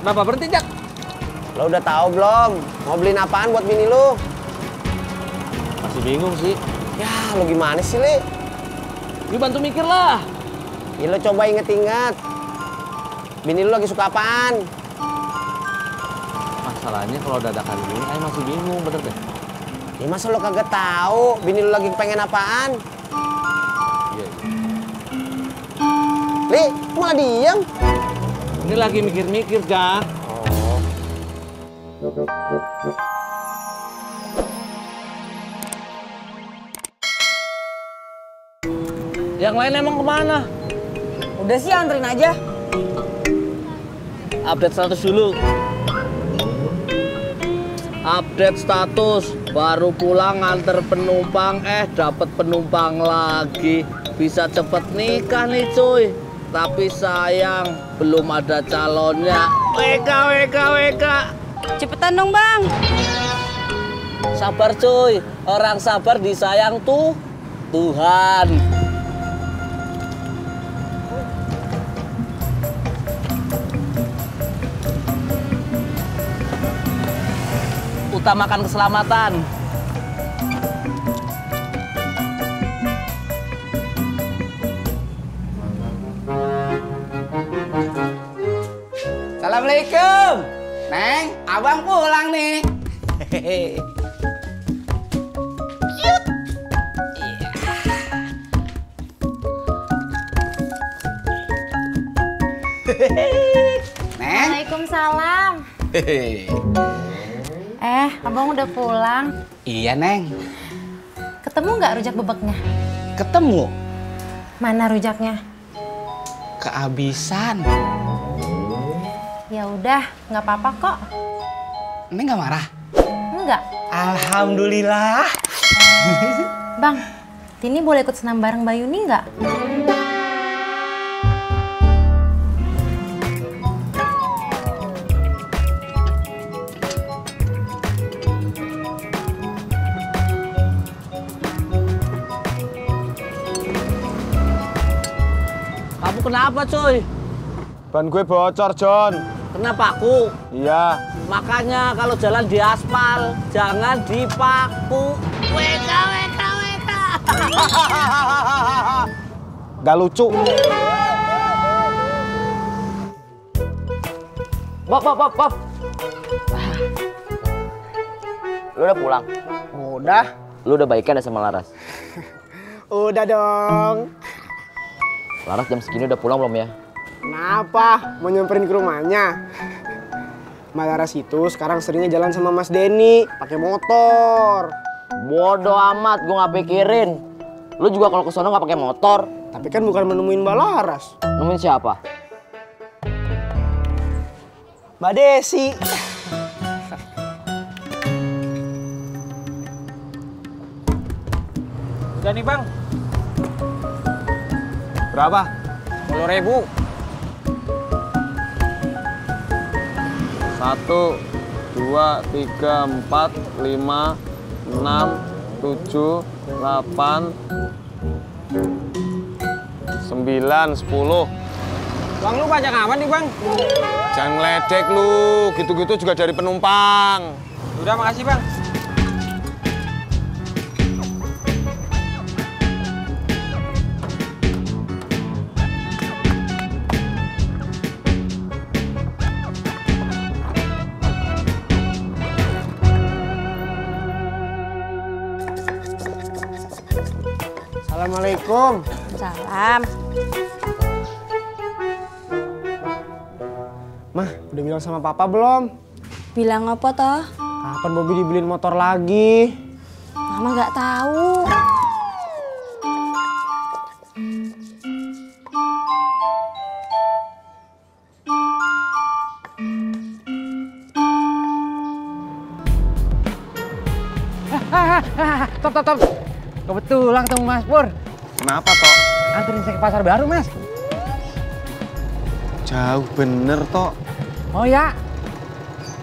Kenapa berhenti, Jak? Lo udah tahu belum? Mau beliin apaan buat bini lu? Masih bingung sih. Ya, lo gimana sih, Li? Lu bantu mikir lah. Ya lo coba inget-inget. Bini lu lagi suka apaan? Masalahnya kalau dadakan gini, Ayo masih bingung, bener deh. Ya masa lo kagak tahu bini lu lagi pengen apaan? Iya. Li, kok malah diem? Ini lagi mikir-mikir, Jak. Oh. Yang lain emang kemana? Udah sih anterin aja. Update status dulu. Update status. Baru pulang nganter penumpang, dapat penumpang lagi. Bisa cepet nikah nih cuy. Tapi sayang, belum ada calonnya. WK. Cepetan dong bang. Sabar cuy. Orang sabar disayang tuh Tuhan. Utamakan keselamatan. Assalamualaikum. Neng, abang pulang nih. Neng. Waalaikumsalam. Abang udah pulang. Iya, Neng. Ketemu nggak rujak bebeknya? Ketemu. Mana rujaknya? Kehabisan. Ya udah, nggak apa-apa kok. Neng nggak marah? Enggak. Alhamdulillah. Bang, Tini boleh ikut senam bareng Mbak Yuni nggak? Kamu kenapa cuy? Ban gue bocor, John. Kenapa aku? Iya. Makanya kalau jalan di aspal, jangan dipaku. WK. Gak lucu. Bob. Lu udah pulang? Udah. Lu udah baikan ya sama Laras? Udah dong. Laras jam segini udah pulang belum ya? Kenapa? Mau nyamperin ke rumahnya? Mbak Laras itu sekarang seringnya jalan sama Mas Denny, pakai motor. Bodoh amat, gue nggak pikirin. Lu juga kalau ke sono nggak pakai motor. Tapi kan bukan menemuin Mbak Laras. Nemuin siapa? Mbak Desi. Udah nih bang. Berapa? 10.000. 1, 2, 3, 4, 5, 6, 7, 8, 9, 10. Bang, lu banyak amat nih, Bang. Jangan ngeledek lu, gitu-gitu juga dari penumpang. Udah, makasih, Bang. Assalamualaikum. Salam. Mah, udah bilang sama Papa belum? Bilang apa toh? Kapan Bobby dibeliin motor lagi? Mama nggak tahu. Top. Kebetulan ketemu Mas Pur. Kenapa, Tok? Anterin saya ke pasar baru, Mas. Jauh bener, Tok. Oh ya,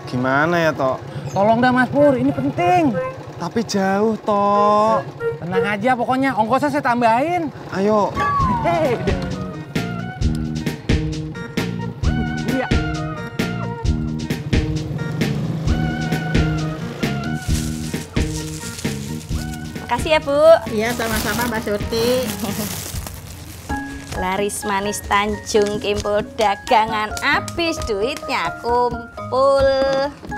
Gimana ya, Tok? tolong dah Mas Pur, ini penting. Tapi jauh, Tok. Tenang aja pokoknya, ongkosnya saya tambahin. Ayo. Hei. Iya. Makasih ya, Bu. Iya, sama-sama Mbak Surti. Laris manis Tanjung Kimpul dagangan habis duitnya kumpul.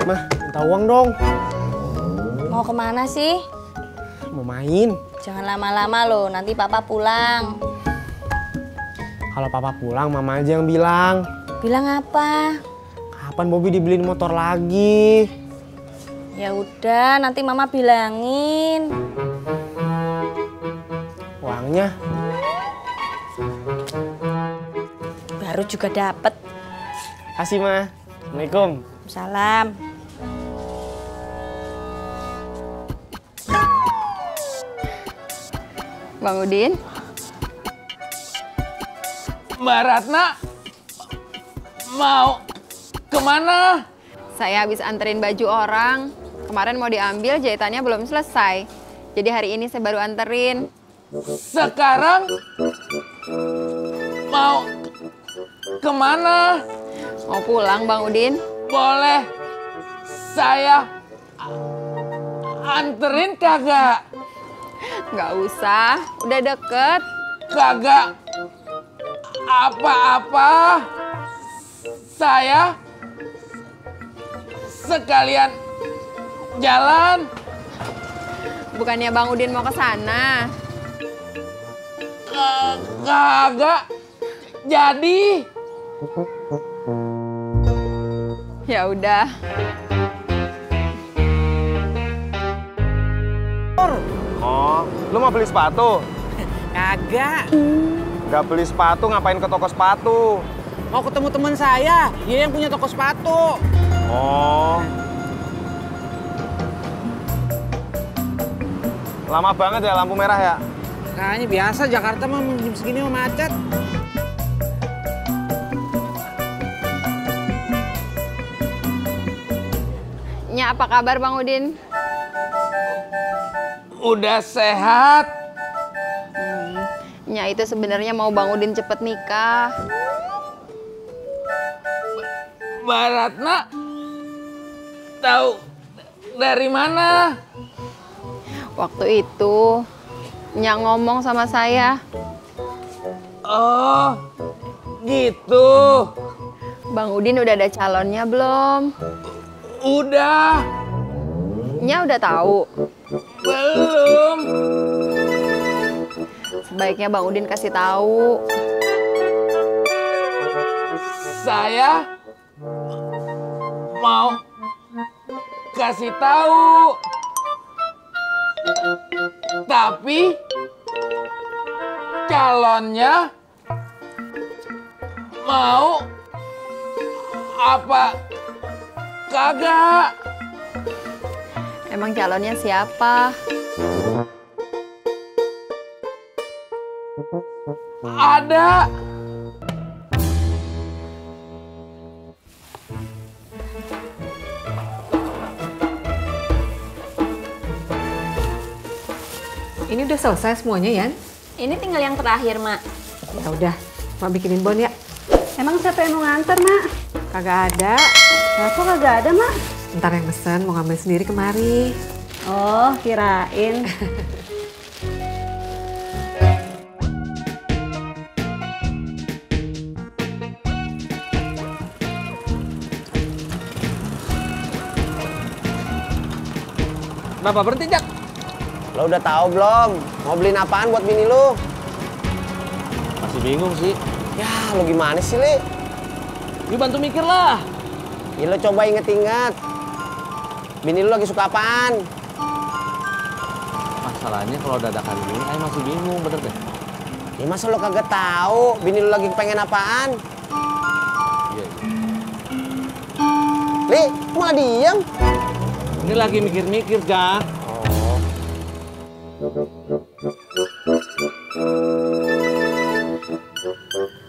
Mah, minta uang dong. Mau kemana sih? Mau main. Jangan lama-lama loh, nanti papa pulang. Kalau papa pulang, mama aja yang bilang. Bilang apa? Kapan Bobby dibeliin motor lagi? Ya udah, nanti mama bilangin. Uangnya? Baru juga dapet. Kasih, Ma. Assalamualaikum. Salam. Bang Udin. Mbak Ratna mau kemana? Saya habis anterin baju orang. Kemarin mau diambil, jahitannya belum selesai. Jadi hari ini saya baru anterin. Sekarang mau kemana? Mau pulang, Bang Udin. Boleh saya anterin kagak? Nggak usah, udah deket. Kagak apa-apa. Saya sekalian jalan. Bukannya Bang Udin mau ke sana? Kagak jadi. Ya udah. Oh, lu mau beli sepatu? Kagak. Nggak beli sepatu, ngapain ke toko sepatu? Mau ketemu teman saya, dia yang punya toko sepatu. Oh. Lama banget ya lampu merah ya? Kayaknya biasa, Jakarta mah jam segini mah macet. Nya, apa kabar Bang Udin? Udah sehat. Nya itu sebenarnya mau Bang Udin cepet nikah. Mbak Ratna tahu dari mana? Waktu itu Nya ngomong sama saya. Oh, gitu. Bang Udin udah ada calonnya belum? Udah. Nya udah tahu? Belum. Sebaiknya Bang Udin kasih tahu. Saya mau kasih tahu. Tapi calonnya mau apa kagak? Emang calonnya siapa? Ada. Ini udah selesai semuanya, Yan? Ini tinggal yang terakhir, Mak. Ya udah, Mak bikinin bon ya. Emang siapa yang mau nganter, Mak? Kagak ada. Kok kagak ada, Mak? Ntar yang mesen mau ngambil sendiri kemari. Oh, kirain. Bapak berhenti, Jak. Lo udah tahu belum? Mau beliin apaan buat bini lu? Masih bingung sih. Ya, lo gimana sih, Li? Lu bantu mikir lah. Ya lo coba inget-inget. Bini lu lagi suka apaan? Masalahnya kalau dadakan gini, Ay masih bingung, bener deh. Ya masa lo kagak tahu bini lu lagi pengen apaan? Iya. Li, kok malah diem? Ini lagi mikir-mikir, Jak. Oh.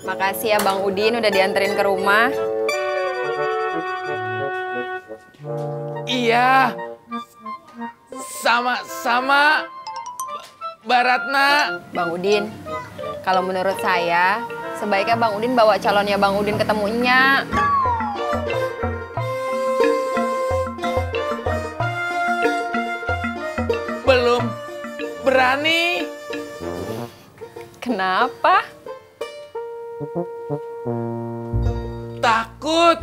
Makasih ya Bang Udin udah dianterin ke rumah. Iya. Sama-sama Mbak Ratna. Bang Udin, kalau menurut saya sebaiknya Bang Udin bawa calonnya Bang Udin ketemunya. berani. Kenapa? Takut.